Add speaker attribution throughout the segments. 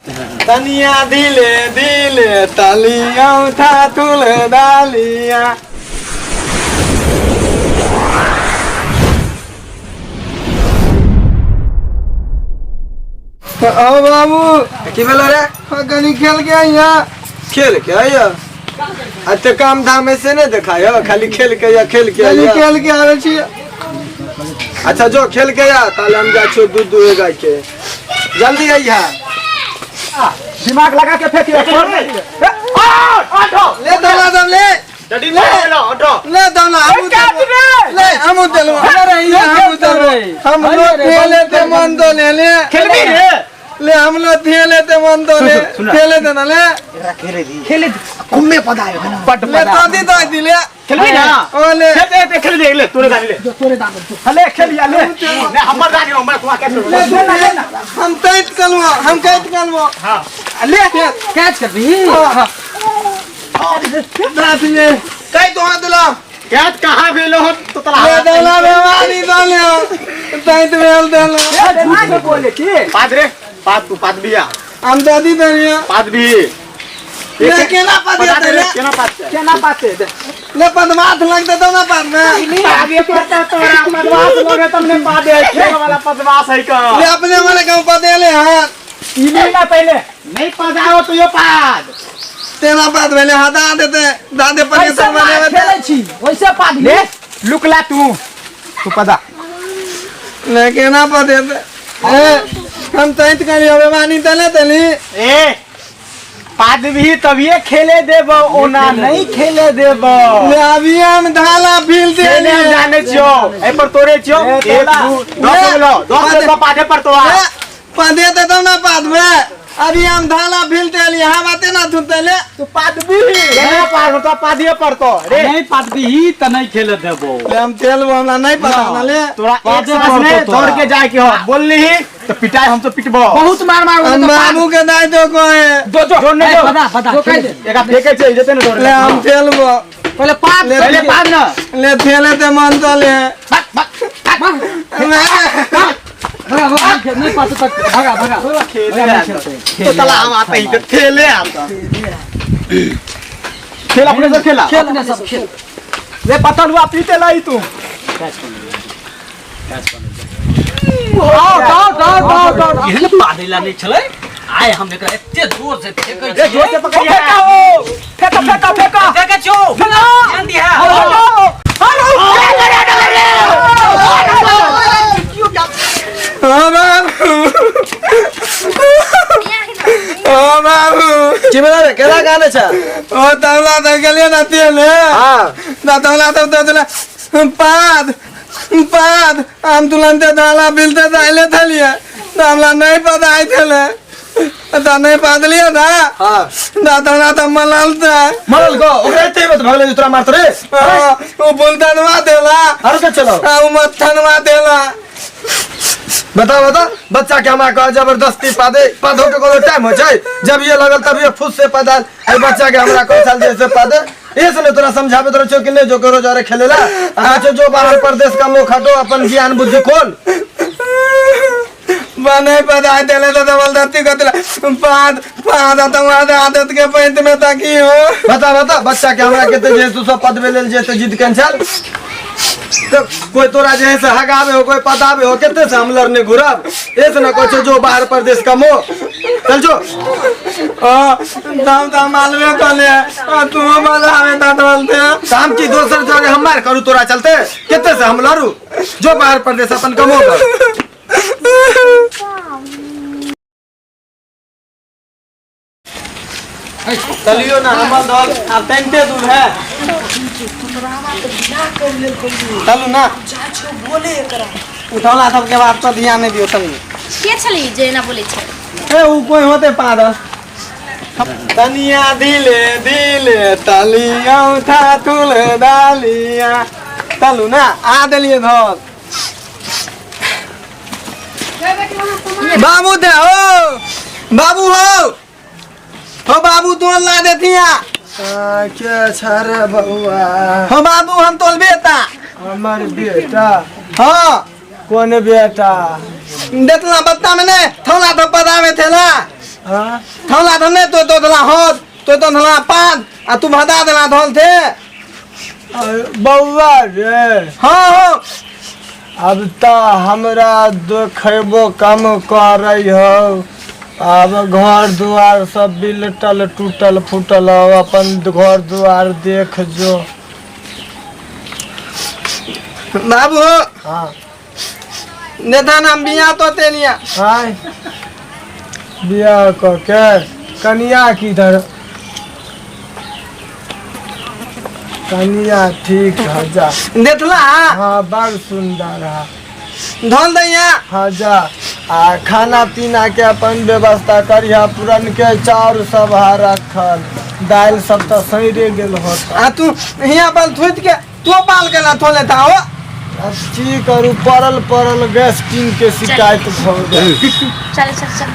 Speaker 1: तनिया दिले दिले तलिया उठा तुल डालिया। ओ बाबू
Speaker 2: की भेलो रे?
Speaker 1: कनी खेल के आइया।
Speaker 2: खेल के आइया? अच्छा काम धाम ऐसे नहीं दिखाया, खाली खेल के या खेल के
Speaker 1: कनी
Speaker 2: आइया।
Speaker 1: खेल के आवे छी।
Speaker 2: अच्छा जो खेल के या ताले हम जा छो दूध दुहे गाय के। जल्दी आइया।
Speaker 3: दिमाग लगा के फेंक
Speaker 1: ले दौला दम ले
Speaker 3: डडी ले ऑटो
Speaker 1: ले दौला ले हम चलो हम लोग खेले थे मन तो ले ले
Speaker 3: खेलबी रे
Speaker 1: ले हम लोग खेले थे मन तो ले खेले थे ना ले
Speaker 3: खेले कुम्मे पदायो है ना बट
Speaker 1: ले तो दी तो दी ले
Speaker 3: खेलबी ना
Speaker 1: ओ ले
Speaker 3: खेल दे ले तोरे दानी ले हले खेल या ले हमर दानी हमर तुआ के
Speaker 1: हम कैच कलवा हम कैच कलवा
Speaker 3: हां
Speaker 1: ले कैच कर भी दादी ने कई तो हाथ ला
Speaker 3: कैच कहां भेलो हो तो तला
Speaker 1: ले दौला बेवानी तो ले तैत मेल देला
Speaker 3: झूठ बोले की पाद रे पाद तू पाद बिया
Speaker 1: हम दादी दरिया
Speaker 3: पाद भी
Speaker 1: ले केना पादिया तेरे
Speaker 3: केना पाते
Speaker 1: ले पदमाथ लगते तो ना पाद में
Speaker 3: आगे पड़ता तोरा पदवास लोगे तुमने पादे खेल वाला पदवास है का
Speaker 1: ले अपने वाले का पदे ले हां
Speaker 3: ई ना पहले नहीं पदाओ तो यो पाद
Speaker 1: तेना पाद में ले हटा देते दादे पर ये सब बने
Speaker 3: खेलै छी वैसे पाद ले लुकला तू पदा
Speaker 1: ले केना पदे ए हम तैत करी बेवानी तले तली
Speaker 3: ए पाद भी तभिए खेले देबो ओना नहीं खेले देबो
Speaker 1: ले अभी हम धाला फील दे
Speaker 3: खेले जाने छियो ए पर तोरे छियो 1 2 10 पादे पर तो
Speaker 1: पदे ते तब ना पाद में अभी हम धाला फील दे लिए हम आते ना सुनते ले
Speaker 3: तू पाद भी केना पाद तो पादिए पर तो रे
Speaker 4: नहीं पाद भी ही त नहीं खेले देबो
Speaker 1: ले हम खेलबो हमरा नहीं पता ना ले
Speaker 3: तोरा एक सांस में दौड़ के जाए के हो बोलली ही तो पिटाई हम तो पिटबो
Speaker 4: बहुत मार
Speaker 1: हम बाबू के दाई दो कोए
Speaker 3: जो ने जो
Speaker 4: पता
Speaker 3: एका फेंके छै जते ने दौड़
Speaker 1: ले हम खेलबो
Speaker 4: पहले पाद
Speaker 3: पहले पाद ना
Speaker 1: ले खेले ते मन तो ले
Speaker 4: नहीं पाद तक भागा
Speaker 3: तो तला हम आते ही तो खेले हम खेल अपने से खेला
Speaker 4: अपने सब खेल
Speaker 3: रे पता हुआ पीते लाई तू
Speaker 4: एहन पादेला नहीं छले आय हम एकरा एते जोर से फेंकै
Speaker 3: रे जोर से पकड़िया फेंका
Speaker 4: देखे छो ध्यान दिया
Speaker 1: ओ बाबू ओ बाबू
Speaker 2: चिमना रे केला गाने छ?
Speaker 1: ओ तौला तो गेले ना तेले
Speaker 2: हां
Speaker 1: ना तौला तो देला पाद पाद हम तुलंते धाला बिलते दाइले थलिए हमला नहीं पता आई थले तो नहीं पाद लिया ना
Speaker 2: हां
Speaker 1: दादा ना तो मललता
Speaker 2: मरल गो ओकरे ते मत भगले दूसरा मारत रे।
Speaker 1: वो बुलदनवा देला
Speaker 2: अरे के चलो
Speaker 1: आ मथनवा देला
Speaker 2: बता बच्चा के हमरा कह जबरदस्ती पादे पादो के कोनो टाइम हो छै जब ये लगल तब ये फुस से पादल ए बच्चा के हमरा को साल जैसे पादे ऐसे ने तोरा समझाबे तोरा छो कि नहीं जो करो जारे खेलेला अच्छा जो बाहर प्रदेश का मुंह खटो अपन ज्ञान बुद्धि खोल
Speaker 1: बने पदाई देले तो जबरदस्ती करला पाद पाद तुम्हारे आदत के पैंत में ताकी हो
Speaker 2: बता बच्चा के हमरा केते जे तू सब पद में लेल जे त जिद कैंसल तो कोई तोरा जे से हगावे हो कोई पदावे हो केते से हम लड़ने घुरब ऐसे न कोछो जो बाहर प्रदेश का मो चल जो
Speaker 1: दाम मालवे कोले तू मजावे ता बोलते
Speaker 2: शाम की दोसर जगह हम मार करू तोरा चलते केते से हम लड़ू जो बाहर प्रदेश अपन कमो कर
Speaker 1: चलियो ना हमर दल अब तंते दूर है चलू ना बोले एकरा उठौला सब के बात पर ध्यान नहीं दियो तनी
Speaker 5: के छली जे ना बोले छै
Speaker 1: ए उ कोई होते पाद तनिया दिले दिले तलिया उठा तुल डालिया चलू ना आ देलिए धर बाबू दे बाबू हो बाबू तो ला देतिया
Speaker 2: क्या छारे बउआ
Speaker 1: हो बाबू हम तोल बेटा
Speaker 2: हमर बेटा
Speaker 1: हाँ
Speaker 2: कौन बेटा
Speaker 1: देतला बत्ता में ने थोला तो पदा में थेला थौला धने तो धला हाथ तो धला पाद आ तू भदा देला धल थे
Speaker 2: बउआ रे
Speaker 1: हाँ हो
Speaker 2: अब तो हमरा देखेबो कम कर हो। अब घर दुआर सब बिलटल टूटल फूटल हो, अपन घर दुआर देख जो।
Speaker 1: बाबू
Speaker 2: हाँ
Speaker 1: नेता नाम बिया तो तेलिया
Speaker 2: हाय बियाह को के कन्या किधर? कन्या ठीक है जा।
Speaker 1: देखला
Speaker 2: हाँ बड़ सुंदर है।
Speaker 1: धल दैया
Speaker 2: हाँ जा आ खाना पीना के अपन व्यवस्था करिया। पुरन के चाउर सब है रखल, दाल सब तो सही गेल होता।
Speaker 1: आ तू हिया पर थुत के तो पाल के ना थोले था हो।
Speaker 2: अब की करू परल गैस कीन के शिकायत हो गई।
Speaker 5: चल चल चल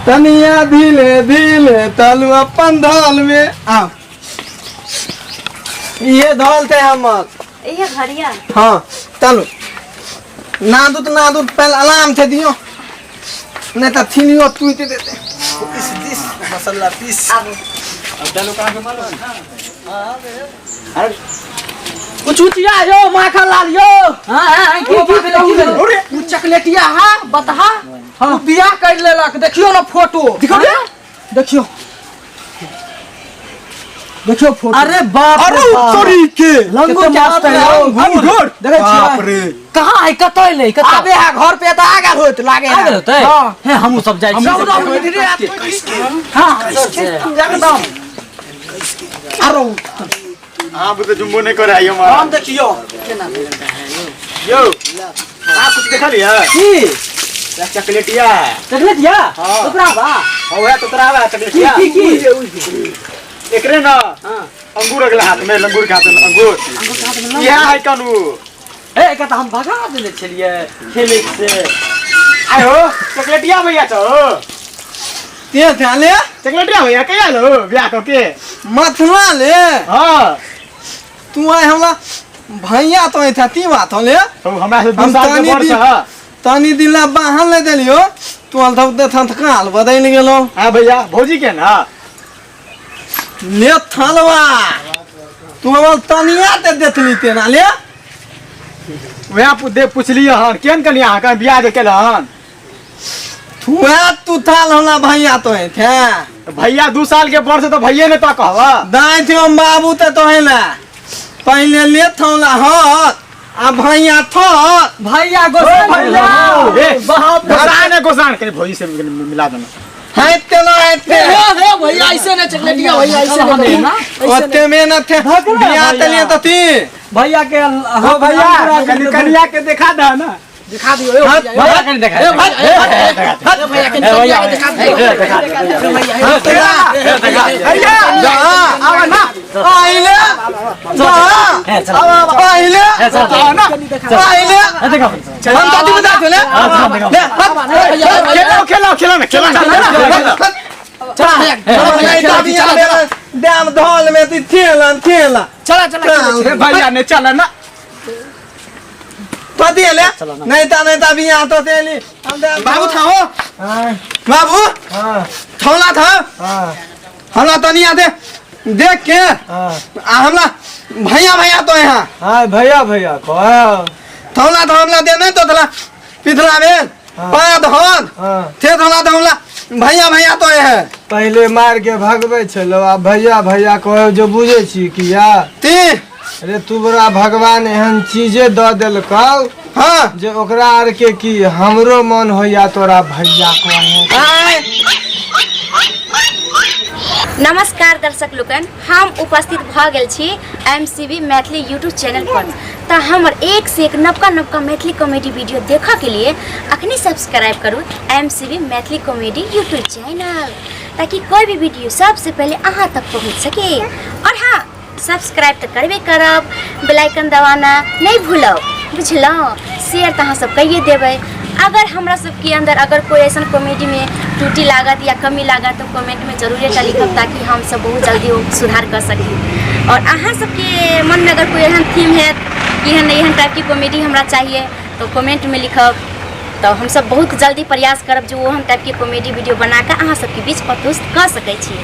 Speaker 1: तनिया धीले धीले तलू अपन धल में आओ। ये धल थे हमर
Speaker 5: ये घड़िया
Speaker 1: हाँ चलो नादुत पहले अलार्म थे दियो नहीं तो थीनियो टूट देते पीस मसाला पीस
Speaker 4: कुछ उचिया यो माखा लाल यो हां की चॉकलेटिया हां बता हां बियाह कर लेलक। देखियो ना फोटो देखियो फोटो। अरे बाप रे
Speaker 1: सॉरी के
Speaker 4: लंगूर क्या
Speaker 1: अंगूर
Speaker 4: देखे
Speaker 1: बाप रे
Speaker 4: कहां है कतय ले कतय
Speaker 1: आबे है घर पे तो आगा होत लागे
Speaker 4: आ गेल तै
Speaker 1: हां
Speaker 4: हे हमहु सब जाय छी हां एकदम
Speaker 1: आरो
Speaker 3: आप तो जुम्बो नहीं करे आइयो मार
Speaker 4: हम देखियो
Speaker 3: यो आप कुछ देखा लिया
Speaker 4: की
Speaker 3: चॉकलेटिया
Speaker 4: चॉकलेटिया तोरा बा
Speaker 3: हो है तो तोरा बा चॉकलेटिया
Speaker 4: की
Speaker 3: एकरे ना अंगूर अगला हाथ में लंगूर के हाथ में अंगूर ये है कानू
Speaker 4: ए का हम भगा देले छलिए खेले से
Speaker 3: आय हो चॉकलेटिया भैया छो
Speaker 1: ते थाले
Speaker 3: चॉकलेटिया भैया कहिया लो ब्याह करके
Speaker 1: मथला ले
Speaker 3: हां
Speaker 1: तू आए हमरा भैया तो था ती बात होले
Speaker 3: तो हमरा से
Speaker 1: हम
Speaker 3: 2 साल के बड़ छ
Speaker 1: तनी दिला बाहन ले देलियो तू अल थक दे थन काल बदल गेलो।
Speaker 3: हां भैया भौजी के ना
Speaker 1: ले थलवा तू हमर तनिया ते देखली ते ना ले
Speaker 3: वहां दे पूछलिए हन केन कनिया का बियाह दे केलन
Speaker 1: तू थाल हमरा भैया तो थे
Speaker 3: भैया 2 साल के बड़ से तो भैया ने तो कहवा
Speaker 1: दाई थे हम बाबू ते तो है ना पहले ले थौला हाथ आ भैया थो
Speaker 4: भैया गोसाई
Speaker 3: भैया
Speaker 4: ए
Speaker 3: गोसाई ने गोसाई के भौजी से मिला देना
Speaker 1: है तेलो है ते
Speaker 4: भैया ऐसे ना चॉकलेटिया भैया ऐसे ना
Speaker 1: ओते में न थे बिया तलिए तो थी
Speaker 4: भैया के
Speaker 3: हो भैया कनिया के दिखा दे ना
Speaker 4: दिखा दियो भैया के दिखा ए भैया के दिखा
Speaker 3: भैया
Speaker 1: आवा ना आइले आइले
Speaker 3: ना
Speaker 1: आइले
Speaker 4: देखा
Speaker 1: हम तो बता चले
Speaker 3: खेलो
Speaker 1: चला डैम धौल में ती ठेला
Speaker 4: चला
Speaker 3: भैया ने चला ना
Speaker 1: तो दिले नहीं ता बिया तो तेली बाबू था हो बाबू
Speaker 2: हाँ
Speaker 1: थौला था
Speaker 2: हाँ
Speaker 1: हमरा तनिया दे देख के
Speaker 2: हाँ
Speaker 1: हमरा भैया तो यहाँ
Speaker 2: हाँ भैया कहो
Speaker 1: थौला तो हमला दे नहीं तो थला पिथला में पाद हाथ
Speaker 2: हाँ
Speaker 1: थे थौला तो हमला भैया तो है
Speaker 2: पहले मार के भगवे छलो आ भैया कहो जो बुझे छी किया
Speaker 1: ती
Speaker 2: अरे तू बड़ा भगवान एहन चीजे द देलकौ
Speaker 1: हाँ
Speaker 2: जे ओकरा आर के की हमरो मन होया तोरा भैया कहे।
Speaker 1: आय
Speaker 5: नमस्कार दर्शक लोगन, हम उपस्थित भ गेल छी MCV मैथिली यूट्यूब चैनल पर। तो हमर एक से एक नवका मैथिली कॉमेडी वीडियो देखा के लिए अखनी सब्सक्राइब करू MCV Maithili comedy YouTube channel, ताकि कोई भी वीडियो सबसे पहले अहाँ तक पहुँच सके। और हाँ, सब्सक्राइब तो करबे करब, बेल आइकन दबाना नहीं भूलब, बुझलो। शेयर तो अहाँ सब कहिए देवे। अगर हमरा सबके अंदर अगर कोई ऐसा कॉमेडी में त्रुटि लागत या कमी लागत तो कमेंट में जरूर लिखब, ताकि हम सब बहुत जल्दी सुधार कर सकी। और अहाँ सबके मन में अगर कोई एहन थीम है कि एहन टाइप की कॉमेडी हमरा चाहिए तो कमेंट में लिखब, तो हम सब बहुत जल्दी प्रयास करब जो ओहन टाइप के कॉमेडी वीडियो बना के अहाँ सबके बीच प्रस्तुत कर सकै छी।